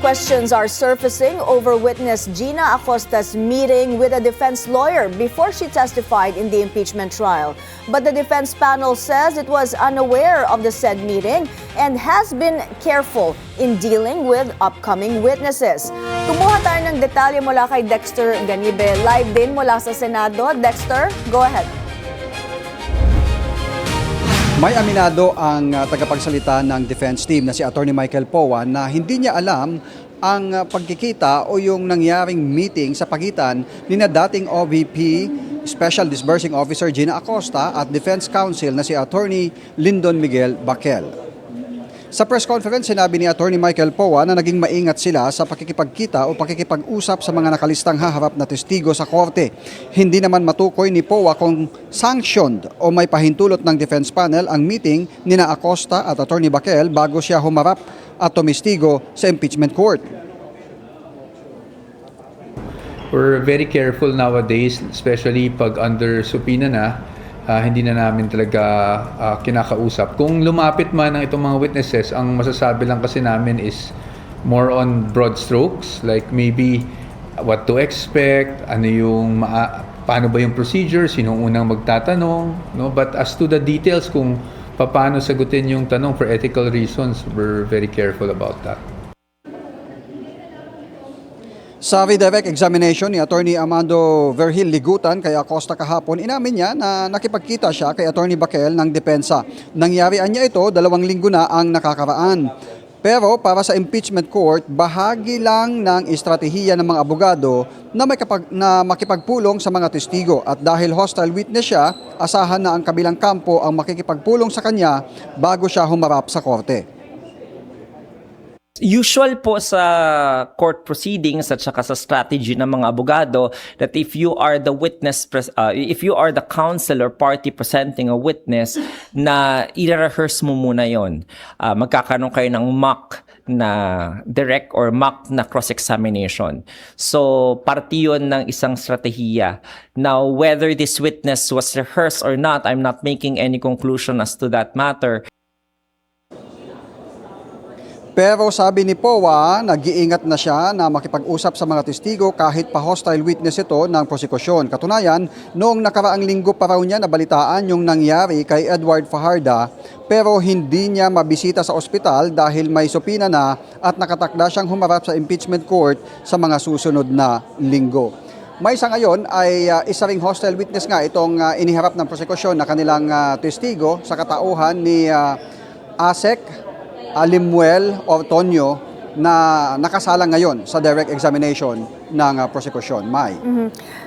Questions are surfacing over witness Gina Acosta's meeting with a defense lawyer before she testified in the impeachment trial. But the defense panel says it was unaware of the said meeting and has been careful in dealing with upcoming witnesses. Kumuha tayo ng detalye mula kay Dexter Ganibe. Live din mula sa Senado. Dexter, go ahead. May aminado ang tagapagsalita ng defense team na si Attorney Michael Poa na hindi niya alam ang pagkikita o yung nangyaring meeting sa pagitan ni na dating OVP Special Disbursing Officer Gina Acosta at Defense Counsel na si Attorney Lyndon Miguel Baquel. Sa press conference, sinabi ni Attorney Michael Poa na naging maingat sila sa pakikipagkita o pakikipag-usap sa mga nakalistang haharap na testigo sa korte. Hindi naman matukoy ni Poa kung sanctioned o may pahintulot ng defense panel ang meeting ni na Acosta at Attorney Baquel bago siya humarap at tumistigo sa impeachment court. We're very careful nowadays, especially pag under subpoena na. Hindi na namin talaga kinakausap. Kung lumapit man ang itong mga witnesses, ang masasabi lang kasi namin is more on broad strokes, like maybe what to expect, ano yung paano ba yung procedure, sinong unang magtatanong, no? But as to the details kung paano sagutin yung tanong for ethical reasons, we're very careful about that. Sa redirect examination ni Attorney Amando Vergil Ligutan kay Acosta kahapon, inamin niya na nakipagkita siya kay Attorney Baquel ng depensa. Nangyarian niya ito 2 linggo na ang nakakaraan. Pero para sa impeachment court, bahagi lang ng estratehiya ng mga abogado na makipagpulong sa mga testigo. At dahil hostile witness siya, asahan na ang kabilang kampo ang makikipagpulong sa kanya bago siya humarap sa korte. Usual po sa court proceedings at saka sa strategy ng mga abogado that if you are the witness, if you are the counsel or party presenting a witness, na i-rehearse mo muna yon. Magkakaroon kayo ng mock na direct or mock na cross-examination. So, parte yun ng isang strategiya. Now, whether this witness was rehearsed or not, I'm not making any conclusion as to that matter. Pero sabi ni Poa, nag-iingat na siya na makipag-usap sa mga testigo kahit pa hostile witness ito ng prosekusyon. Katunayan, noong nakaraang linggo pa raw niya nabalitaan yung nangyari kay Edward Fajarda, pero hindi niya mabisita sa ospital dahil may subpoena na at nakatakda siyang humarap sa impeachment court sa mga susunod na linggo. May sa ngayon ay isa ring hostile witness nga itong iniharap ng prosekusyon na kanilang testigo sa katauhan ni Asek Alimuel Ortonio na nakasalang ngayon sa direct examination ng prosecution. May.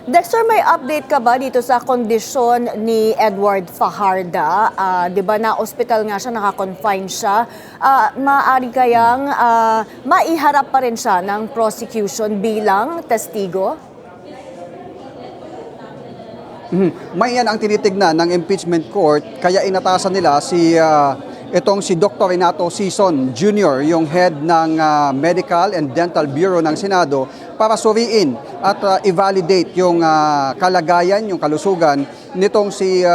Dexter, may update ka ba dito sa kondisyon ni Edward Fajarda? Di ba na hospital nga siya, naka-confine siya. Maaari kayang maiharap pa rin siya ng prosecution bilang testigo? May yan ang tinitignan ng impeachment court kaya inatasan nila itong si Dr. Renato Sison Jr., yung head ng Medical and Dental Bureau ng Senado para suriin at i-validate yung kalagayan, yung kalusugan nitong si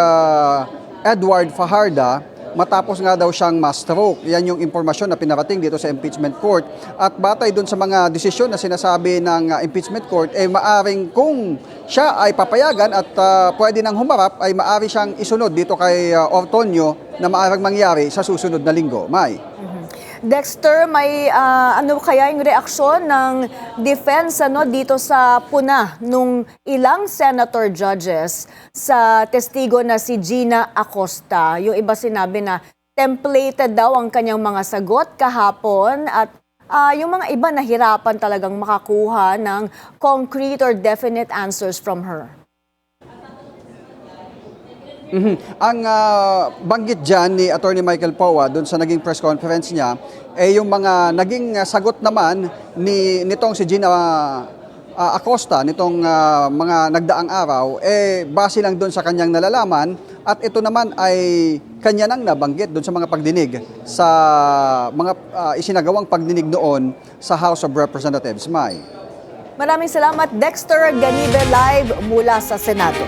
Edward Fajarda matapos nga daw siyang ma-stroke. Yan yung impormasyon na pinarating dito sa impeachment court. At batay dun sa mga desisyon na sinasabi ng impeachment court, maaring kung siya ay papayagan at pwede nang humarap, ay maari siyang isunod dito kay Ortonio na maaaring mangyari sa susunod na linggo. May. Dexter, may ano kaya yung reaksyon ng defense dito sa puna nung ilang senator judges sa testigo na si Gina Acosta? Yung iba sinabi na templated daw ang kanyang mga sagot kahapon at yung mga iba nahirapan talagang makakuha ng concrete or definite answers from her. Ang banggit dyan ni Attorney Michael Poa doon sa naging press conference niya, yung mga naging sagot naman nitong si Gina Acosta, nitong mga nagdaang araw, base lang doon sa kanyang nalalaman at ito naman ay kanya nang nabanggit doon sa mga pagdinig, sa mga isinagawang pagdinig noon sa House of Representatives. May. Maraming salamat, Dexter Ganibe, live mula sa Senado.